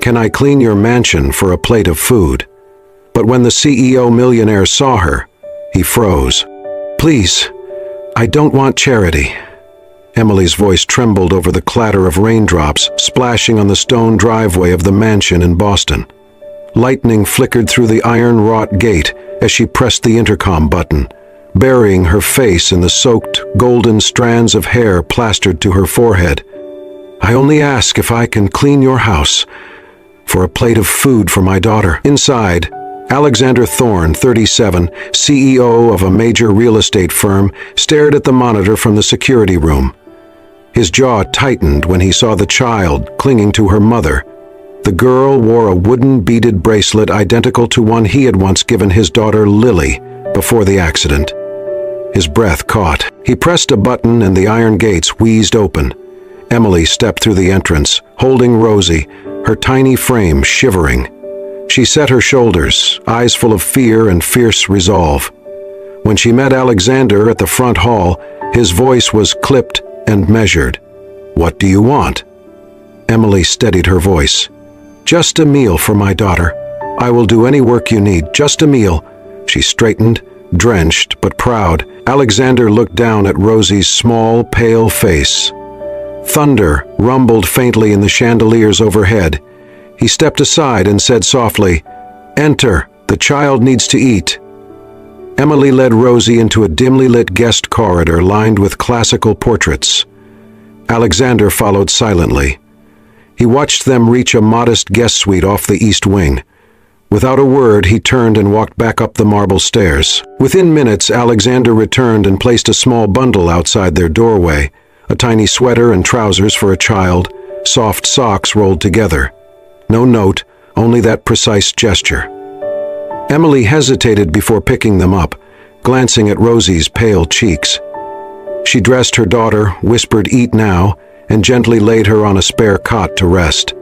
"Can I clean your mansion for a plate of food?" But when the CEO millionaire saw her, he froze. "Please, I don't want charity." Emily's voice trembled over the clatter of raindrops splashing on the stone driveway of the mansion in Boston. Lightning flickered through the iron-wrought gate as she pressed the intercom button, burying her face in the soaked, golden strands of hair plastered to her forehead. "I only ask if I can clean your house for a plate of food for my daughter." Inside, Alexander Thorne, 37, CEO of a major real estate firm, stared at the monitor from the security room. His jaw tightened when he saw the child clinging to her mother. The girl wore a wooden beaded bracelet identical to one he had once given his daughter Lily before the accident. His breath caught. He pressed a button and the iron gates wheezed open. Emily stepped through the entrance, holding Rosie, her tiny frame shivering. She set her shoulders, eyes full of fear and fierce resolve. When she met Alexander at the front hall, his voice was clipped and measured. "What do you want?" Emily steadied her voice. "Just a meal for my daughter. I will do any work you need, just a meal." She straightened, drenched but proud. Alexander looked down at Rosie's small, pale face. Thunder rumbled faintly in the chandeliers overhead. He stepped aside and said softly, "Enter, the child needs to eat." Emily led Rosie into a dimly lit guest corridor lined with classical portraits. Alexander followed silently. He watched them reach a modest guest suite off the east wing. Without a word, he turned and walked back up the marble stairs. Within minutes, Alexander returned and placed a small bundle outside their doorway, a tiny sweater and trousers for a child, soft socks rolled together. No note, only that precise gesture. Emily hesitated before picking them up, glancing at Rosie's pale cheeks. She dressed her daughter, whispered, "Eat now," and gently laid her on a spare cot to rest.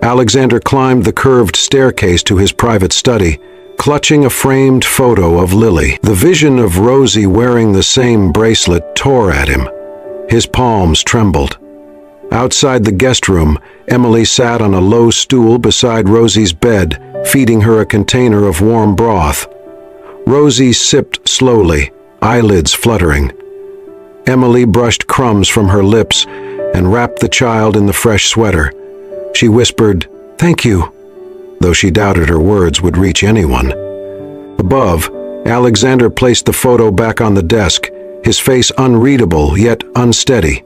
Alexander climbed the curved staircase to his private study, clutching a framed photo of Lily. The vision of Rosie wearing the same bracelet tore at him. His palms trembled. Outside the guest room, Emily sat on a low stool beside Rosie's bed, feeding her a container of warm broth. Rosie sipped slowly, eyelids fluttering. Emily brushed crumbs from her lips and wrapped the child in the fresh sweater. She whispered, "Thank you," though she doubted her words would reach anyone. Above, Alexander placed the photo back on the desk, his face unreadable yet unsteady.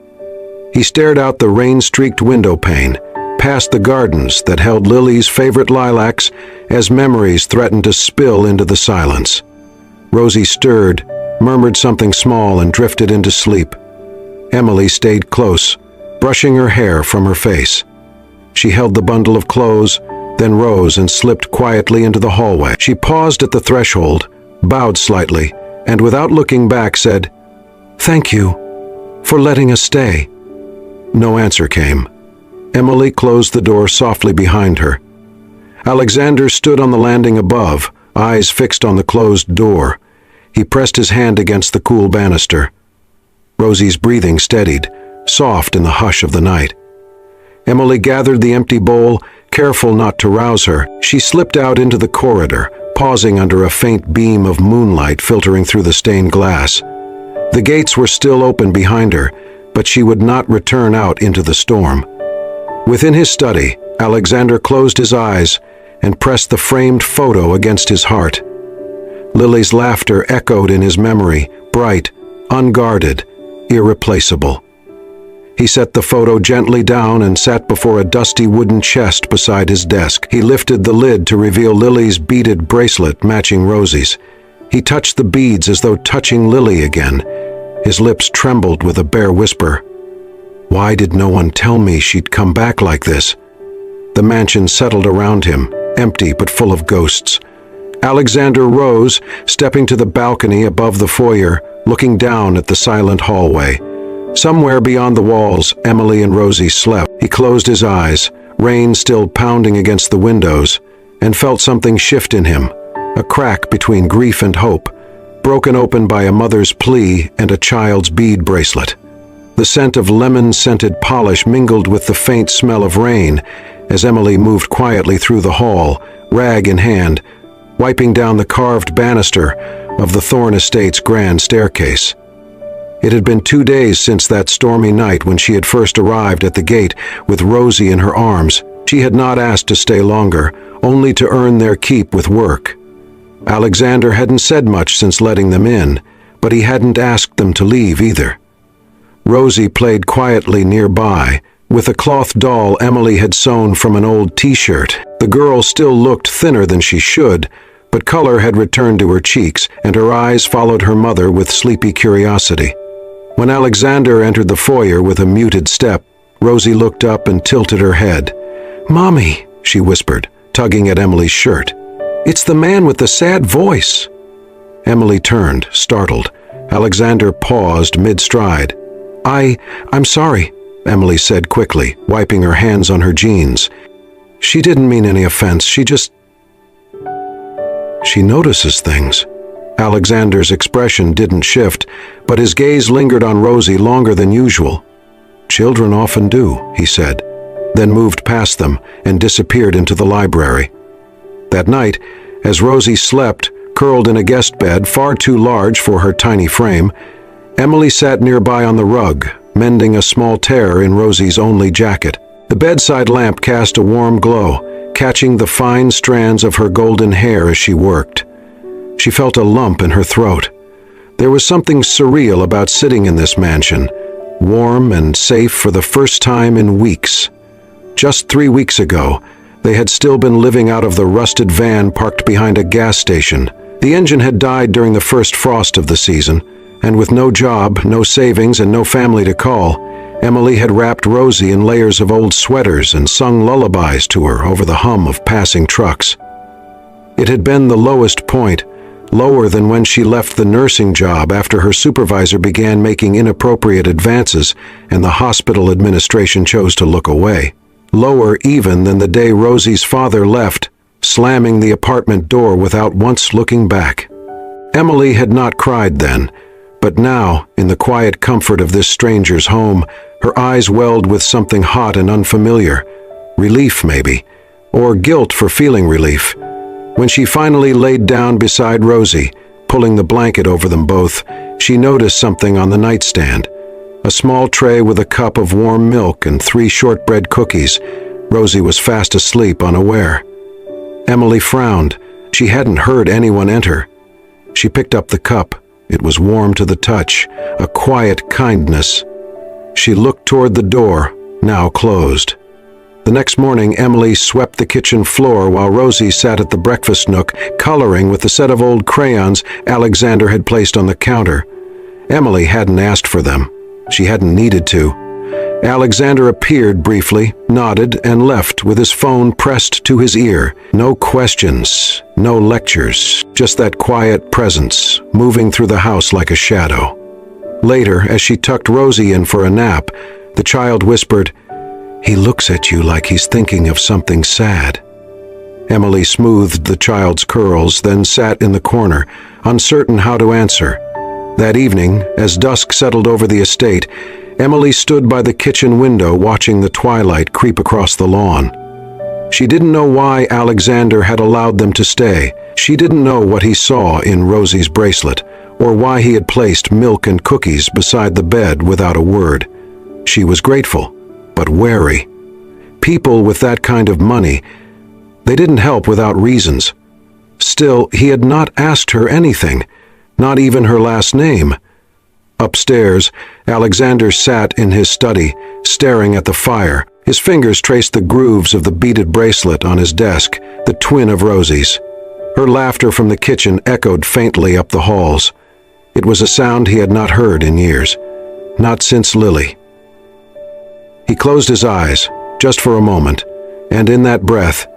He stared out the rain-streaked window pane, past the gardens that held Lily's favorite lilacs as memories threatened to spill into the silence. Rosie stirred, murmured something small and drifted into sleep. Emily stayed close, brushing her hair from her face. She held the bundle of clothes, then rose and slipped quietly into the hallway. She paused at the threshold, bowed slightly, and without looking back said, "Thank you for letting us stay." No answer came. Emily closed the door softly behind her. Alexander stood on the landing above, eyes fixed on the closed door. He pressed his hand against the cool banister. Rosie's breathing steadied, soft in the hush of the night. Emily gathered the empty bowl, careful not to rouse her. She slipped out into the corridor, pausing under a faint beam of moonlight filtering through the stained glass. The gates were still open behind her, but she would not return out into the storm. Within his study, Alexander closed his eyes and pressed the framed photo against his heart. Lily's laughter echoed in his memory, bright, unguarded, irreplaceable. He set the photo gently down and sat before a dusty wooden chest beside his desk. He lifted the lid to reveal Lily's beaded bracelet matching Rosie's. He touched the beads as though touching Lily again. His lips trembled with a bare whisper. Why did no one tell me she'd come back like this? The mansion settled around him, empty but full of ghosts. Alexander rose, stepping to the balcony above the foyer, looking down at the silent hallway. Somewhere beyond the walls, Emily and Rosie slept. He closed his eyes, rain still pounding against the windows, and felt something shift in him, a crack between grief and hope, broken open by a mother's plea and a child's bead bracelet. The scent of lemon-scented polish mingled with the faint smell of rain, as Emily moved quietly through the hall, rag in hand, wiping down the carved banister of the Thorne Estate's grand staircase. It had been 2 days since that stormy night when she had first arrived at the gate with Rosie in her arms. She had not asked to stay longer, only to earn their keep with work. Alexander hadn't said much since letting them in, but he hadn't asked them to leave either. Rosie played quietly nearby, with a cloth doll Emily had sewn from an old t-shirt. The girl still looked thinner than she should, but color had returned to her cheeks, and her eyes followed her mother with sleepy curiosity. When Alexander entered the foyer with a muted step, Rosie looked up and tilted her head. "Mommy," she whispered, tugging at Emily's shirt. "It's the man with the sad voice." Emily turned, startled. Alexander paused mid-stride. I'm sorry," Emily said quickly, wiping her hands on her jeans. "She didn't mean any offense, She notices things." Alexander's expression didn't shift, but his gaze lingered on Rosie longer than usual. "Children often do," he said, then moved past them and disappeared into the library. That night, as Rosie slept, curled in a guest bed far too large for her tiny frame, Emily sat nearby on the rug, mending a small tear in Rosie's only jacket. The bedside lamp cast a warm glow, catching the fine strands of her golden hair as she worked. She felt a lump in her throat. There was something surreal about sitting in this mansion, warm and safe for the first time in weeks. Just 3 weeks ago, they had still been living out of the rusted van parked behind a gas station. The engine had died during the first frost of the season, and with no job, no savings, and no family to call, Emily had wrapped Rosie in layers of old sweaters and sung lullabies to her over the hum of passing trucks. It had been the lowest point, lower than when she left the nursing job after her supervisor began making inappropriate advances and the hospital administration chose to look away. Lower even than the day Rosie's father left, slamming the apartment door without once looking back. Emily had not cried then, but now, in the quiet comfort of this stranger's home, her eyes welled with something hot and unfamiliar. Relief, maybe, or guilt for feeling relief. When she finally laid down beside Rosie, pulling the blanket over them both, she noticed something on the nightstand. A small tray with a cup of warm milk and 3 shortbread cookies. Rosie was fast asleep, unaware. Emily frowned. She hadn't heard anyone enter. She picked up the cup. It was warm to the touch, a quiet kindness. She looked toward the door, now closed. The next morning, Emily swept the kitchen floor while Rosie sat at the breakfast nook, coloring with the set of old crayons Alexander had placed on the counter. Emily hadn't asked for them. She hadn't needed to. Alexander appeared briefly, nodded, and left with his phone pressed to his ear. No questions, no lectures, just that quiet presence, moving through the house like a shadow. Later, as she tucked Rosie in for a nap, the child whispered, "He looks at you like he's thinking of something sad." Emily smoothed the child's curls, then sat in the corner, uncertain how to answer. That evening, as dusk settled over the estate, Emily stood by the kitchen window watching the twilight creep across the lawn. She didn't know why Alexander had allowed them to stay. She didn't know what he saw in Rosie's bracelet, or why he had placed milk and cookies beside the bed without a word. She was grateful, but wary. People with that kind of money, they didn't help without reasons. Still, he had not asked her anything, not even her last name. Upstairs, Alexander sat in his study, staring at the fire. His fingers traced the grooves of the beaded bracelet on his desk, the twin of Rosie's. Her laughter from the kitchen echoed faintly up the halls. It was a sound he had not heard in years, not since Lily. He closed his eyes, just for a moment, and in that breath,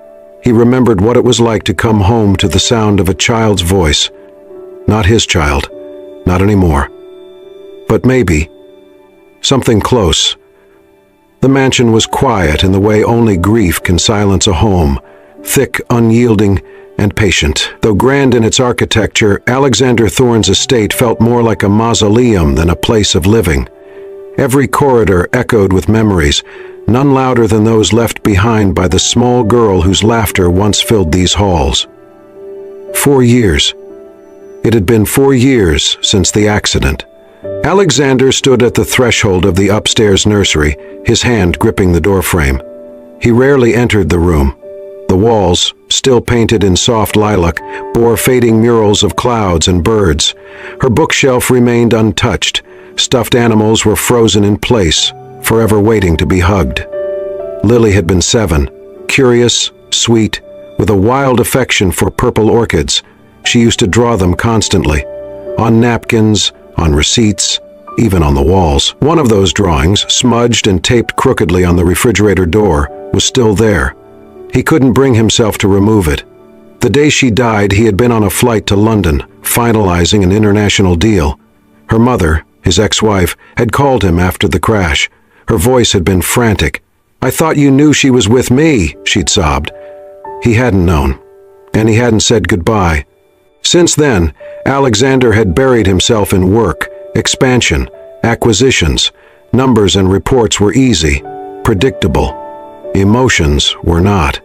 he remembered what it was like to come home to the sound of a child's voice. Not his child, not anymore. But maybe, something close. The mansion was quiet in the way only grief can silence a home, thick, unyielding, and patient. Though grand in its architecture, Alexander Thorne's estate felt more like a mausoleum than a place of living. Every corridor echoed with memories, none louder than those left behind by the small girl whose laughter once filled these halls. 4 years. It had been 4 years since the accident. Alexander stood at the threshold of the upstairs nursery, his hand gripping the doorframe. He rarely entered the room. The walls, still painted in soft lilac, bore fading murals of clouds and birds. Her bookshelf remained untouched. Stuffed animals were frozen in place, forever waiting to be hugged. Lily had been 7, curious, sweet, with a wild affection for purple orchids. She used to draw them constantly, on napkins, on receipts, even on the walls. One of those drawings, smudged and taped crookedly on the refrigerator door, was still there. He couldn't bring himself to remove it. The day she died, he had been on a flight to London, finalizing an international deal. Her mother, his ex-wife, had called him after the crash. Her voice had been frantic. "I thought you knew she was with me," she'd sobbed. He hadn't known, and he hadn't said goodbye. Since then, Alexander had buried himself in work, expansion, acquisitions. Numbers and reports were easy, predictable. Emotions were not.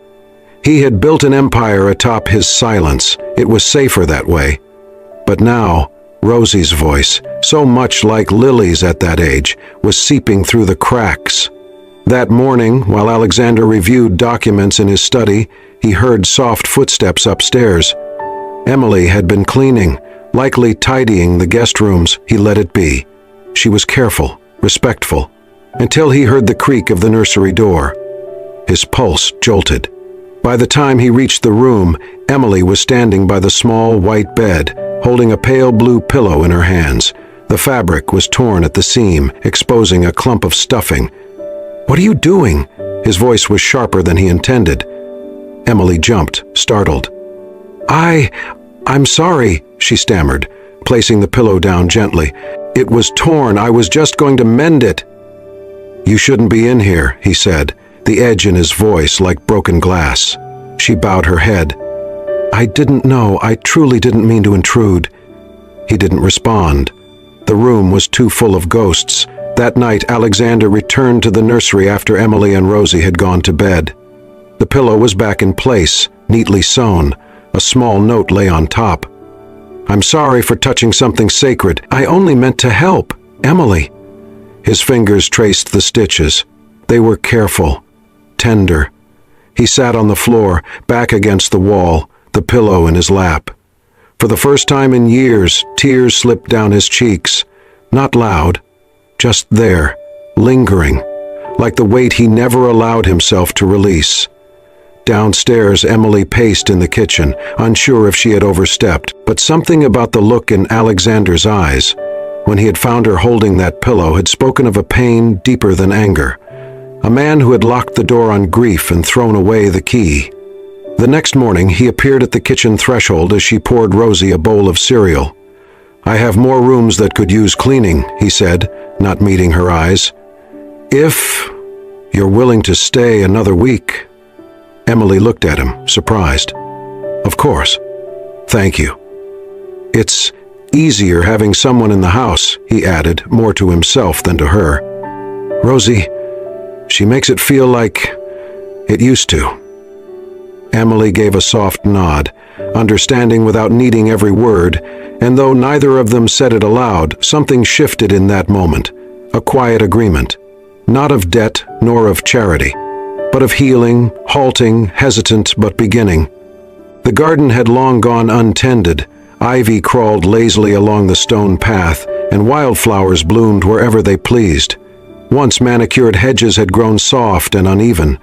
He had built an empire atop his silence. It was safer that way. But now, Rosie's voice, so much like Lily's at that age, was seeping through the cracks. That morning, while Alexander reviewed documents in his study, he heard soft footsteps upstairs. Emily had been cleaning, likely tidying the guest rooms. He let it be. She was careful, respectful, until he heard the creak of the nursery door. His pulse jolted. By the time he reached the room, Emily was standing by the small white bed, holding a pale blue pillow in her hands. The fabric was torn at the seam, exposing a clump of stuffing. "What are you doing?" His voice was sharper than he intended. Emily jumped, startled. I'm sorry," she stammered, placing the pillow down gently. "It was torn. I was just going to mend it." "You shouldn't be in here," he said, the edge in his voice like broken glass. She bowed her head. "I didn't know. I truly didn't mean to intrude." He didn't respond. The room was too full of ghosts. That night, Alexander returned to the nursery after Emily and Rosie had gone to bed. The pillow was back in place, neatly sewn. A small note lay on top. "I'm sorry for touching something sacred. I only meant to help, Emily." His fingers traced the stitches. They were careful, tender. He sat on the floor, back against the wall, the pillow in his lap. For the first time in years, tears slipped down his cheeks. Not loud, just there, lingering, like the weight he never allowed himself to release. Downstairs, Emily paced in the kitchen, unsure if she had overstepped, but something about the look in Alexander's eyes, when he had found her holding that pillow, had spoken of a pain deeper than anger. A man who had locked the door on grief and thrown away the key. The next morning, he appeared at the kitchen threshold as she poured Rosie a bowl of cereal. "I have more rooms that could use cleaning," he said, not meeting her eyes. "If you're willing to stay another week." Emily looked at him, surprised. "Of course. Thank you." "It's easier having someone in the house," he added, more to himself than to her. "Rosie, she makes it feel like it used to." Emily gave a soft nod, understanding without needing every word, and though neither of them said it aloud, something shifted in that moment, a quiet agreement, not of debt nor of charity, but of healing, halting, hesitant but beginning. The garden had long gone untended. Ivy crawled lazily along the stone path, and wildflowers bloomed wherever they pleased. Once manicured hedges had grown soft and uneven.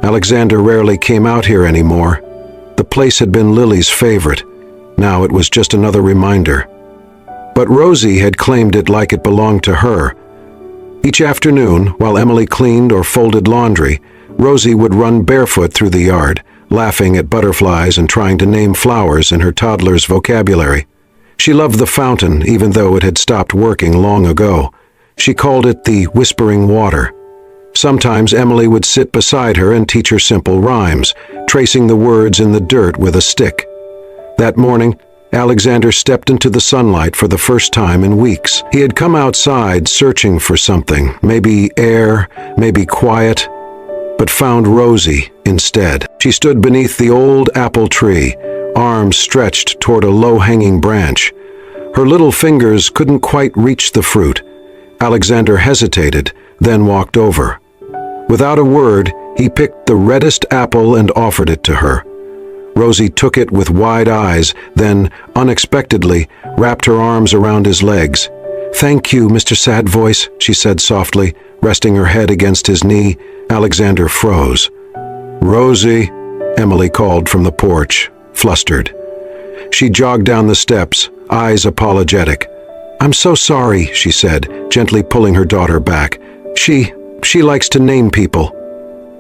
Alexander rarely came out here anymore. The place had been Lily's favorite. Now it was just another reminder. But Rosie had claimed it like it belonged to her. Each afternoon, while Emily cleaned or folded laundry, Rosie would run barefoot through the yard, laughing at butterflies and trying to name flowers in her toddler's vocabulary. She loved the fountain, even though it had stopped working long ago. She called it the whispering water. Sometimes Emily would sit beside her and teach her simple rhymes, tracing the words in the dirt with a stick. That morning, Alexander stepped into the sunlight for the first time in weeks. He had come outside searching for something, maybe air, maybe quiet, but found Rosie instead. She stood beneath the old apple tree, arms stretched toward a low-hanging branch. Her little fingers couldn't quite reach the fruit. Alexander hesitated, then walked over. Without a word, he picked the reddest apple and offered it to her. Rosie took it with wide eyes, then, unexpectedly, wrapped her arms around his legs. "Thank you, Mr. Sad Voice," she said softly, resting her head against his knee. Alexander froze. "Rosie," Emily called from the porch, flustered. She jogged down the steps, eyes apologetic. "I'm so sorry," she said, gently pulling her daughter back. She likes to name people."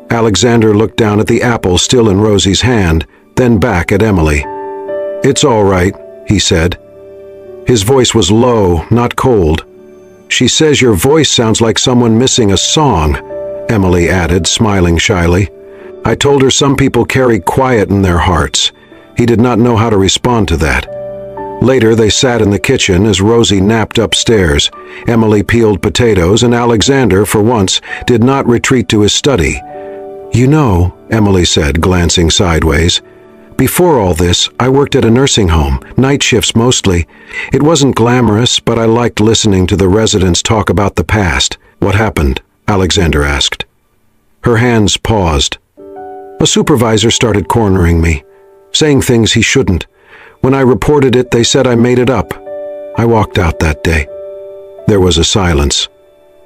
Alexander looked down at the apple still in Rosie's hand, then back at Emily. "It's all right," he said. His voice was low, not cold. "She says your voice sounds like someone missing a song," Emily added, smiling shyly. "I told her some people carry quiet in their hearts." He did not know how to respond to that. Later, they sat in the kitchen as Rosie napped upstairs. Emily peeled potatoes, and Alexander, for once, did not retreat to his study. "You know," Emily said, glancing sideways, "before all this, I worked at a nursing home, night shifts mostly. It wasn't glamorous, but I liked listening to the residents talk about the past." "What happened?" Alexander asked. Her hands paused. "A supervisor started cornering me, saying things he shouldn't. When I reported it, they said I made it up. I walked out that day." There was a silence.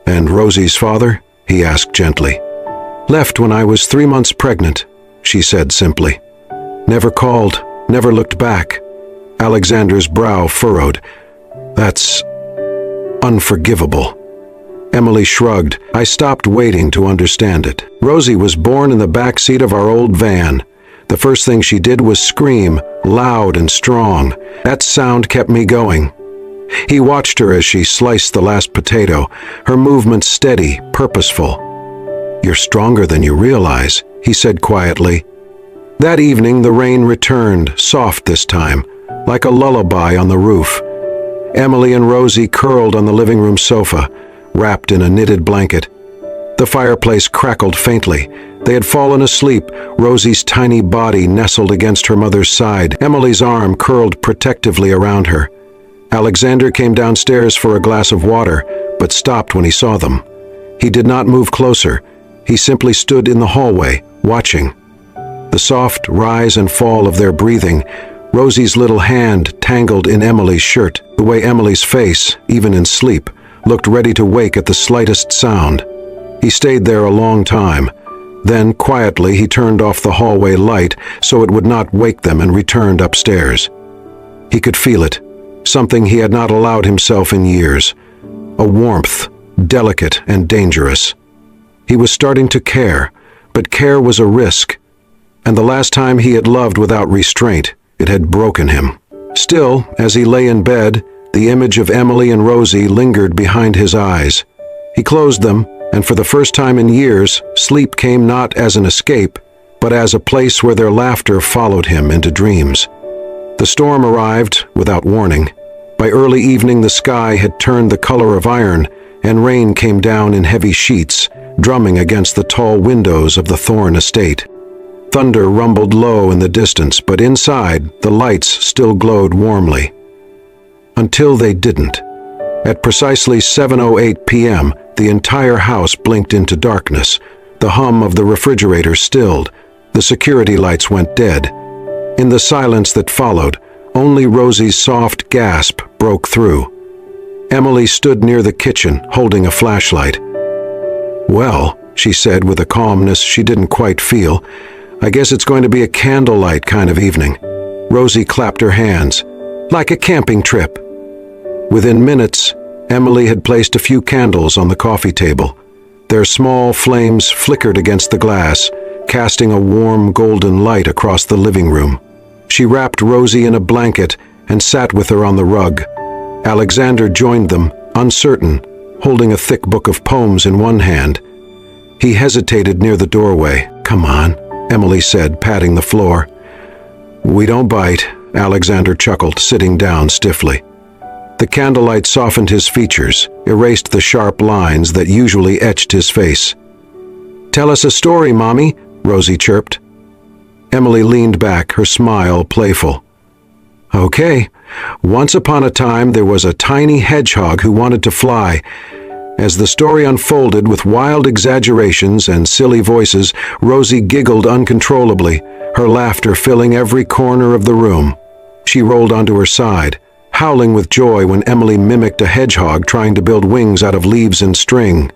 "And Rosie's father?" he asked gently. "Left when I was 3 months pregnant," she said simply. "Never called, never looked back." Alexander's brow furrowed. "That's unforgivable." Emily shrugged. "I stopped waiting to understand it. Rosie was born in the back seat of our old van. The first thing she did was scream, loud and strong. That sound kept me going." He watched her as she sliced the last potato, her movements steady, purposeful. "You're stronger than you realize," he said quietly. That evening the rain returned, soft this time, like a lullaby on the roof. Emily and Rosie curled on the living room sofa, wrapped in a knitted blanket. The fireplace crackled faintly. They had fallen asleep, Rosie's tiny body nestled against her mother's side, Emily's arm curled protectively around her. Alexander came downstairs for a glass of water, but stopped when he saw them. He did not move closer. He simply stood in the hallway, watching. The soft rise and fall of their breathing, Rosie's little hand tangled in Emily's shirt, the way Emily's face, even in sleep, looked ready to wake at the slightest sound. He stayed there a long time. Then, quietly, he turned off the hallway light so it would not wake them and returned upstairs. He could feel it, something he had not allowed himself in years. A warmth, delicate and dangerous. He was starting to care, but care was a risk. And the last time he had loved without restraint, it had broken him. Still, as he lay in bed, the image of Emily and Rosie lingered behind his eyes. He closed them, and for the first time in years, sleep came not as an escape, but as a place where their laughter followed him into dreams. The storm arrived without warning. By early evening, the sky had turned the color of iron, and rain came down in heavy sheets, drumming against the tall windows of the Thorne estate. Thunder rumbled low in the distance, but inside, the lights still glowed warmly. Until they didn't. At precisely 7:08 p.m., the entire house blinked into darkness. The hum of the refrigerator stilled. The security lights went dead. In the silence that followed, only Rosie's soft gasp broke through. Emily stood near the kitchen, holding a flashlight. "Well," she said with a calmness she didn't quite feel, "I guess it's going to be a candlelight kind of evening." Rosie clapped her hands. "Like a camping trip." Within minutes, Emily had placed a few candles on the coffee table. Their small flames flickered against the glass, casting a warm golden light across the living room. She wrapped Rosie in a blanket and sat with her on the rug. Alexander joined them, uncertain, holding a thick book of poems in one hand. He hesitated near the doorway. "Come on," Emily said, patting the floor. "We don't bite," Alexander chuckled, sitting down stiffly. The candlelight softened his features, erased the sharp lines that usually etched his face. "Tell us a story, Mommy," Rosie chirped. Emily leaned back, her smile playful. "Okay. Once upon a time there was a tiny hedgehog who wanted to fly. As the story unfolded with wild exaggerations and silly voices, Rosie giggled uncontrollably, her laughter filling every corner of the room. She rolled onto her side, howling with joy when Emily mimicked a hedgehog trying to build wings out of leaves and string.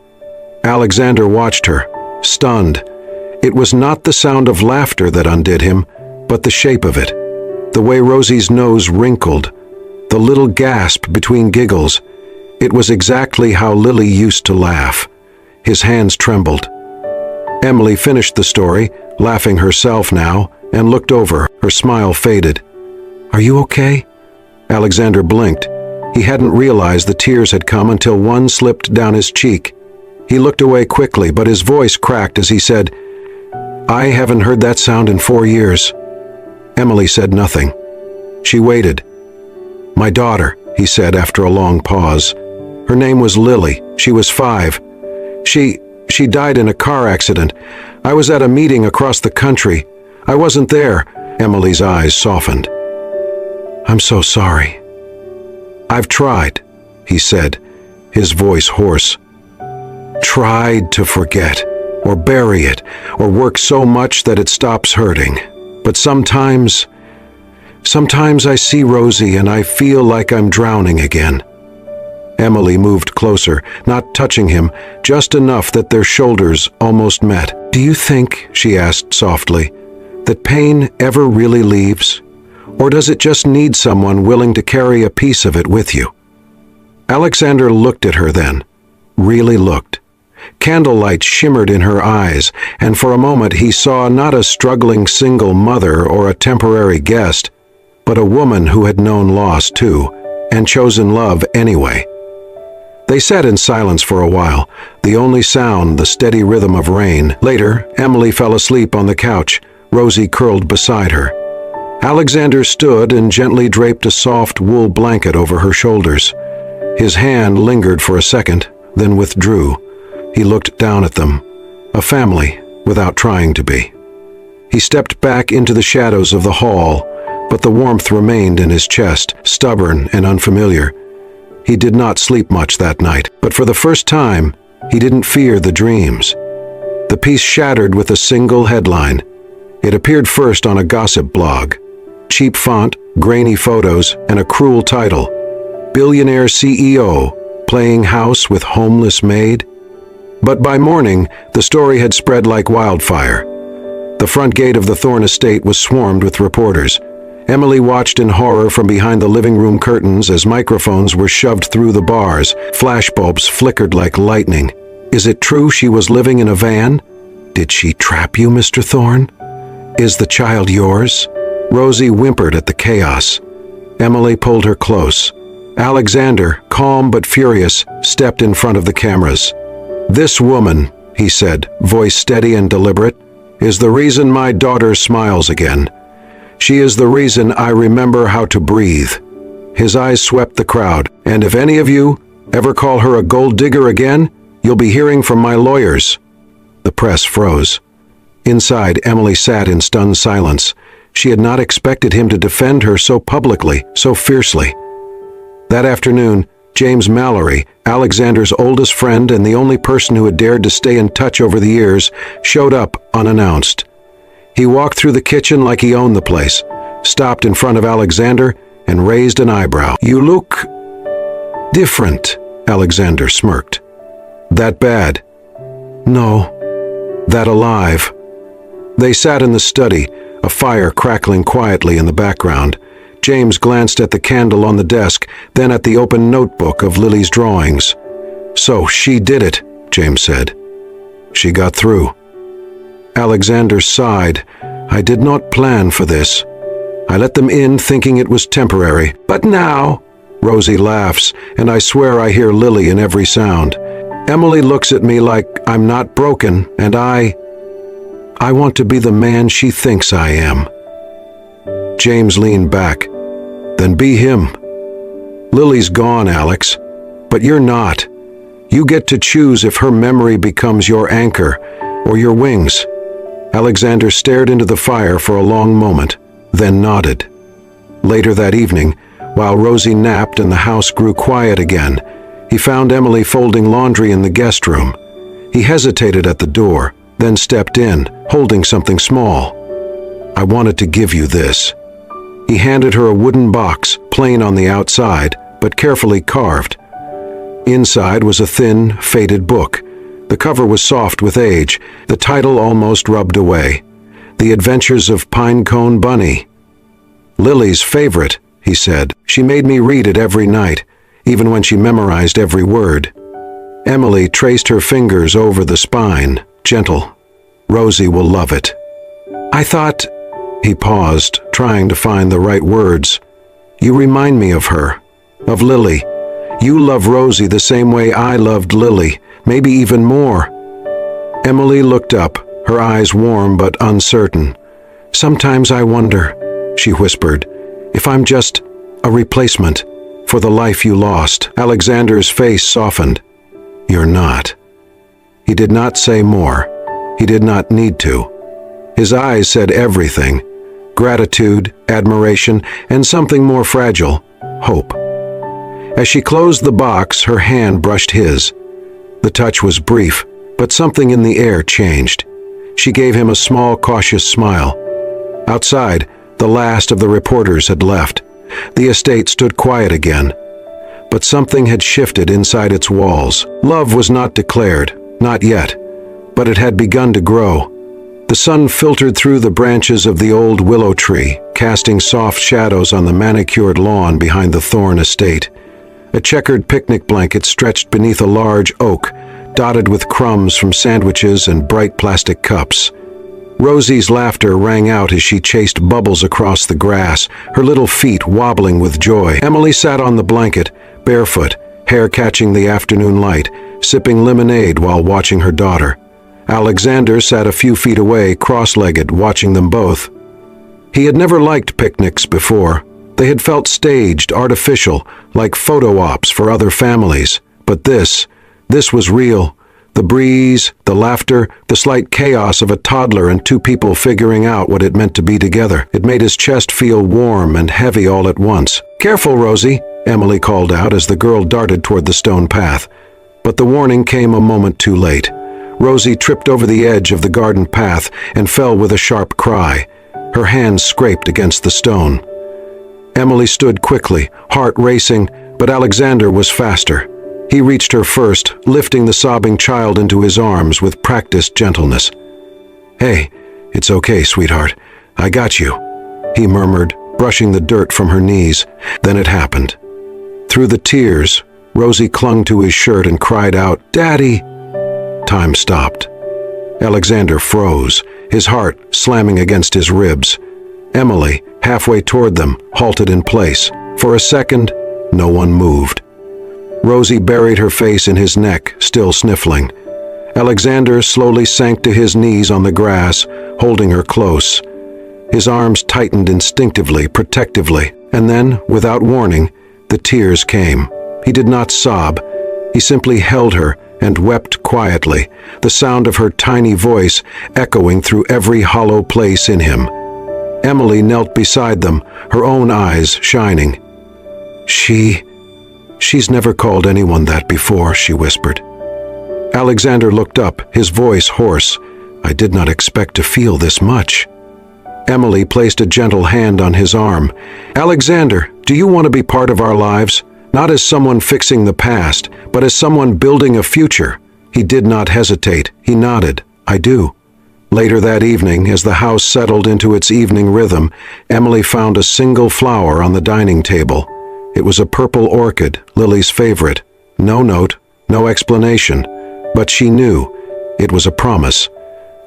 Alexander watched her, stunned. It was not the sound of laughter that undid him, but the shape of it. The way Rosie's nose wrinkled, the little gasp between giggles. It was exactly how Lily used to laugh. His hands trembled. Emily finished the story, laughing herself now, and looked over. Her smile faded. "Are you okay?" Alexander blinked. He hadn't realized the tears had come until one slipped down his cheek. He looked away quickly, but his voice cracked as he said, "I haven't heard that sound in 4 years." Emily said nothing. She waited. "My daughter," he said after a long pause. "Her name was Lily. She was 5. She died in a car accident. I was at a meeting across the country. I wasn't there." Emily's eyes softened. "I'm so sorry." "I've tried," he said, his voice hoarse. "Tried to forget, or bury it, or work so much that it stops hurting. But sometimes I see Rosie and I feel like I'm drowning again." Emily moved closer, not touching him, just enough that their shoulders almost met. "Do you think," she asked softly, "that pain ever really leaves? Or does it just need someone willing to carry a piece of it with you?" Alexander looked at her then, really looked. Candlelight shimmered in her eyes, and for a moment he saw not a struggling single mother or a temporary guest, but a woman who had known loss too, and chosen love anyway. They sat in silence for a while, the only sound the steady rhythm of rain. Later, Emily fell asleep on the couch, Rosie curled beside her. Alexander stood and gently draped a soft wool blanket over her shoulders. His hand lingered for a second, then withdrew. He looked down at them, a family, without trying to be. He stepped back into the shadows of the hall, but the warmth remained in his chest, stubborn and unfamiliar. He did not sleep much that night, but for the first time, he didn't fear the dreams. The piece shattered with a single headline. It appeared first on a gossip blog. Cheap font, grainy photos, and a cruel title. "Billionaire CEO, playing house with homeless maid?" But by morning, the story had spread like wildfire. The front gate of the Thorne estate was swarmed with reporters. Emily watched in horror from behind the living room curtains as microphones were shoved through the bars. Flashbulbs flickered like lightning. Is it true she was living in a van? Did she trap you, Mr. Thorne? Is the child yours? Rosie whimpered at the chaos. Emily pulled her close. Alexander, calm but furious, stepped in front of the cameras. "This woman," he said, voice steady and deliberate, "is the reason my daughter smiles again. She is the reason I remember how to breathe." His eyes swept the crowd. "And if any of you ever call her a gold digger again, you'll be hearing from my lawyers." The press froze. Inside, Emily sat in stunned silence. She had not expected him to defend her so publicly, so fiercely. That afternoon, James Mallory, Alexander's oldest friend and the only person who had dared to stay in touch over the years, showed up unannounced. He walked through the kitchen like he owned the place, stopped in front of Alexander, and raised an eyebrow. "You look different," Alexander smirked. "That bad?" "No, that alive." They sat in the study, a fire crackling quietly in the background. James glanced at the candle on the desk, then at the open notebook of Lily's drawings. "So she did it," James said. "She got through." Alexander sighed. "I did not plan for this. I let them in thinking it was temporary. But now," Rosie laughs, and I swear I hear Lily in every sound. "Emily looks at me like I'm not broken, and I want to be the man she thinks I am." James leaned back. Then be him. Lily's gone, Alex. But you're not. You get to choose if her memory becomes your anchor or your wings. Alexander stared into the fire for a long moment, then nodded. Later that evening, while Rosie napped and the house grew quiet again, he found Emily folding laundry in the guest room. He hesitated at the door, then stepped in, holding something small. I wanted to give you this. He handed her a wooden box, plain on the outside, but carefully carved. Inside was a thin, faded book. The cover was soft with age, the title almost rubbed away. The Adventures of Pinecone Bunny. Lily's favorite, he said. She made me read it every night, even when she memorized every word. Emily traced her fingers over the spine, gentle. Rosie will love it. I thought... He paused, trying to find the right words. You remind me of her, of Lily. You love Rosie the same way I loved Lily, maybe even more. Emily looked up, her eyes warm but uncertain. Sometimes I wonder, she whispered, if I'm just a replacement for the life you lost. Alexander's face softened. You're not. He did not say more. He did not need to. His eyes said everything. Gratitude, admiration, and something more fragile, hope. As she closed the box, her hand brushed his. The touch was brief, but something in the air changed. She gave him a small, cautious smile. Outside, the last of the reporters had left. The estate stood quiet again. But something had shifted inside its walls. Love was not declared, not yet, but it had begun to grow. The sun filtered through the branches of the old willow tree, casting soft shadows on the manicured lawn behind the Thorne estate. A checkered picnic blanket stretched beneath a large oak, dotted with crumbs from sandwiches and bright plastic cups. Rosie's laughter rang out as she chased bubbles across the grass, her little feet wobbling with joy. Emily sat on the blanket, barefoot, hair catching the afternoon light, sipping lemonade while watching her daughter. Alexander sat a few feet away, cross-legged, watching them both. He had never liked picnics before. They had felt staged, artificial, like photo ops for other families. But this was real. The breeze, the laughter, the slight chaos of a toddler and two people figuring out what it meant to be together. It made his chest feel warm and heavy all at once. Careful, Rosie, Emily called out as the girl darted toward the stone path. But the warning came a moment too late. Rosie tripped over the edge of the garden path and fell with a sharp cry. Her hands scraped against the stone. Emily stood quickly, heart racing, but Alexander was faster. He reached her first, lifting the sobbing child into his arms with practiced gentleness. Hey, it's okay, sweetheart. I got you, he murmured, brushing the dirt from her knees. Then it happened. Through the tears, Rosie clung to his shirt and cried out, Daddy! Time stopped. Alexander froze, his heart slamming against his ribs. Emily, halfway toward them, halted in place. For a second, no one moved. Rosie buried her face in his neck, still sniffling. Alexander slowly sank to his knees on the grass, holding her close. His arms tightened instinctively, protectively, and then, without warning, the tears came. He did not sob. He simply held her and wept quietly, the sound of her tiny voice echoing through every hollow place in him. Emily knelt beside them, her own eyes shining. She's never called anyone that before, she whispered. Alexander looked up, his voice hoarse. I did not expect to feel this much. Emily placed a gentle hand on his arm. Alexander, do you want to be part of our lives? Not as someone fixing the past, but as someone building a future. He did not hesitate. He nodded. I do. Later that evening, as the house settled into its evening rhythm, Emily found a single flower on the dining table. It was a purple orchid, Lily's favorite. No note, no explanation, but she knew it was a promise.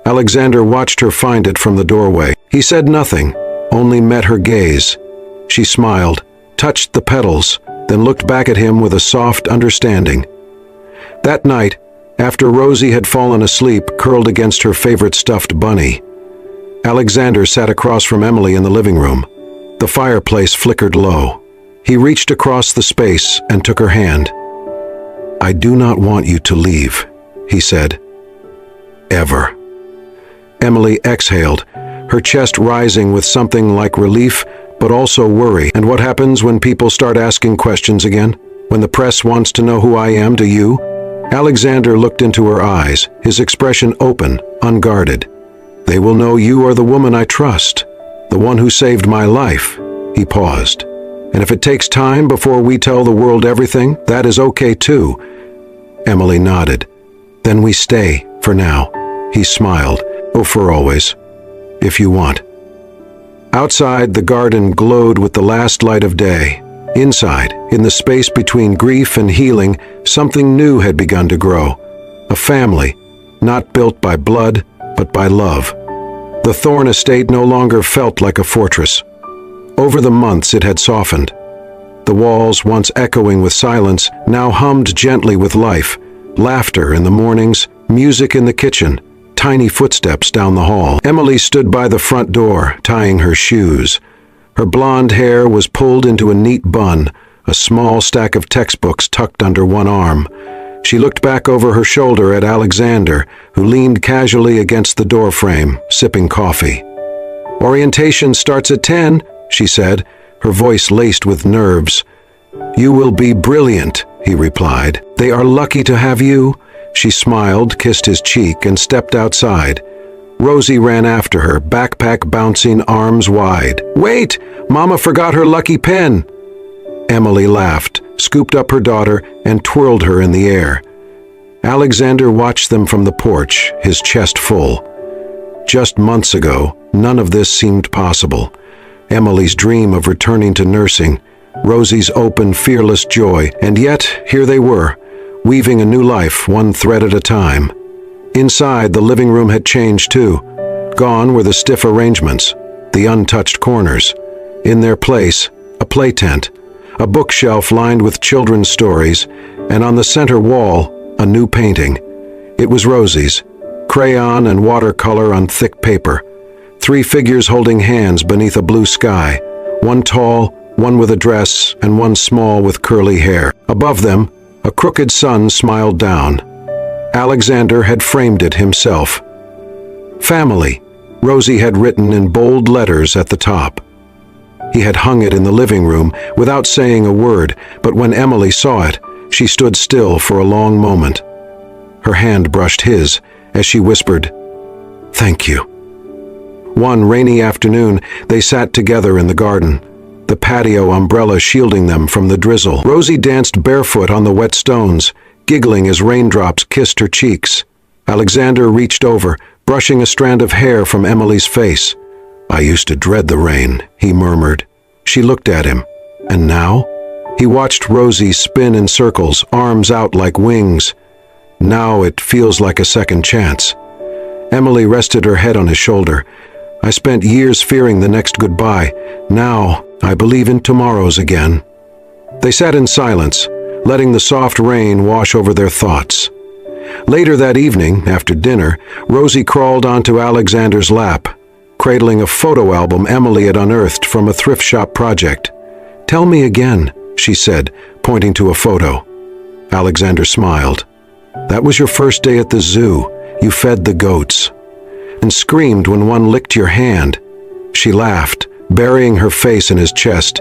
Alexander watched her find it from the doorway. He said nothing, only met her gaze. She smiled, touched the petals, then looked back at him with a soft understanding. That night, after Rosie had fallen asleep, curled against her favorite stuffed bunny, Alexander sat across from Emily in the living room. The fireplace flickered low. He reached across the space and took her hand. "I do not want you to leave," he said. "Ever." Emily exhaled, her chest rising with something like relief, but also worry. "And what happens when people start asking questions again? When the press wants to know who I am, do you?" Alexander looked into her eyes, his expression open, unguarded. "They will know you are the woman I trust, the one who saved my life." He paused. "And if it takes time before we tell the world everything, that is okay too." Emily nodded. "Then we stay, for now." He smiled. "Oh, for always. If you want." Outside, the garden glowed with the last light of day. Inside, in the space between grief and healing, something new had begun to grow. A family, not built by blood, but by love. The Thorne estate no longer felt like a fortress. Over the months, it had softened. The walls, once echoing with silence, now hummed gently with life. Laughter in the mornings, music in the kitchen, tiny footsteps down the hall. Emily stood by the front door, tying her shoes. Her blonde hair was pulled into a neat bun, a small stack of textbooks tucked under one arm. She looked back over her shoulder at Alexander, who leaned casually against the doorframe, sipping coffee. "Orientation starts at 10, she said, her voice laced with nerves. "You will be brilliant," he replied. "They are lucky to have you." She smiled, kissed his cheek, and stepped outside. Rosie ran after her, backpack bouncing, arms wide. "Wait! Mama forgot her lucky pen!" Emily laughed, scooped up her daughter, and twirled her in the air. Alexander watched them from the porch, his chest full. Just months ago, none of this seemed possible. Emily's dream of returning to nursing, Rosie's open, fearless joy, and yet here they were, weaving a new life one thread at a time. Inside, the living room had changed too. Gone were the stiff arrangements, the untouched corners. In their place, a play tent, a bookshelf lined with children's stories, and on the center wall, a new painting. It was Rosie's, crayon and watercolor on thick paper. 3 figures holding hands beneath a blue sky, one tall, one with a dress, and one small with curly hair. Above them, a crooked sun smiled down. Alexander had framed it himself. "Family," Rosie had written in bold letters at the top. He had hung it in the living room without saying a word, but when Emily saw it, she stood still for a long moment. Her hand brushed his as she whispered, "Thank you." One rainy afternoon, they sat together in the garden, the patio umbrella shielding them from the drizzle. Rosie danced barefoot on the wet stones, giggling as raindrops kissed her cheeks. Alexander reached over, brushing a strand of hair from Emily's face. "I used to dread the rain," he murmured. She looked at him. "And now?" He watched Rosie spin in circles, arms out like wings. "Now it feels like a second chance." Emily rested her head on his shoulder. "I spent years fearing the next goodbye. Now I believe in tomorrows again." They sat in silence, letting the soft rain wash over their thoughts. Later that evening, after dinner, Rosie crawled onto Alexander's lap, cradling a photo album Emily had unearthed from a thrift shop project. "Tell me again," she said, pointing to a photo. Alexander smiled. "That was your first day at the zoo. You fed the goats." "And screamed when one licked your hand." She laughed, burying her face in his chest.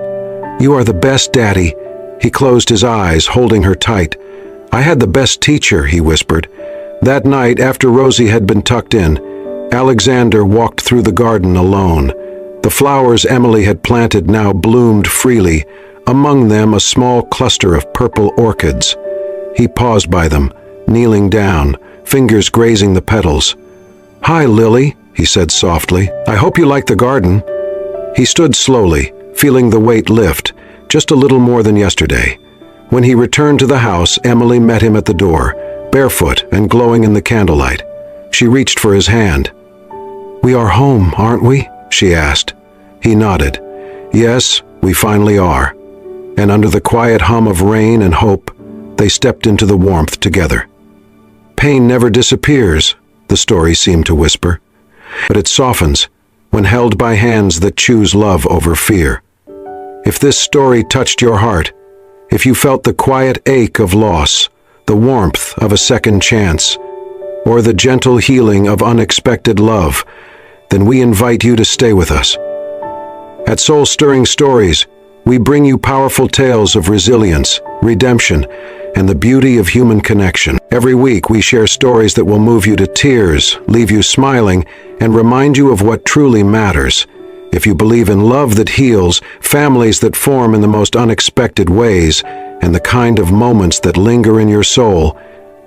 "You are the best, Daddy." He closed his eyes, holding her tight. "I had the best teacher," he whispered. That night, after Rosie had been tucked in, Alexander walked through the garden alone. The flowers Emily had planted now bloomed freely, among them a small cluster of purple orchids. He paused by them, kneeling down, fingers grazing the petals. "Hi, Lily," he said softly. "I hope you like the garden." He stood slowly, feeling the weight lift, just a little more than yesterday. When he returned to the house, Emily met him at the door, barefoot and glowing in the candlelight. She reached for his hand. "We are home, aren't we?" she asked. He nodded. "Yes, we finally are." And under the quiet hum of rain and hope, they stepped into the warmth together. "Pain never disappears," the story seemed to whisper, "but it softens when held by hands that choose love over fear." If this story touched your heart, if you felt the quiet ache of loss, the warmth of a second chance, or the gentle healing of unexpected love, then we invite you to stay with us. At Soul Stirring Stories, we bring you powerful tales of resilience, redemption, and the beauty of human connection. Every week we share stories that will move you to tears, leave you smiling, and remind you of what truly matters. If you believe in love that heals, families that form in the most unexpected ways, and the kind of moments that linger in your soul,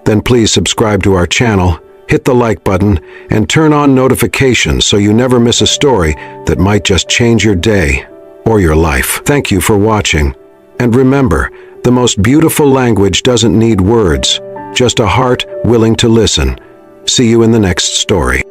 then please subscribe to our channel, hit the like button, and turn on notifications so you never miss a story that might just change your day or your life. Thank you for watching. And remember, the most beautiful language doesn't need words, just a heart willing to listen. See you in the next story.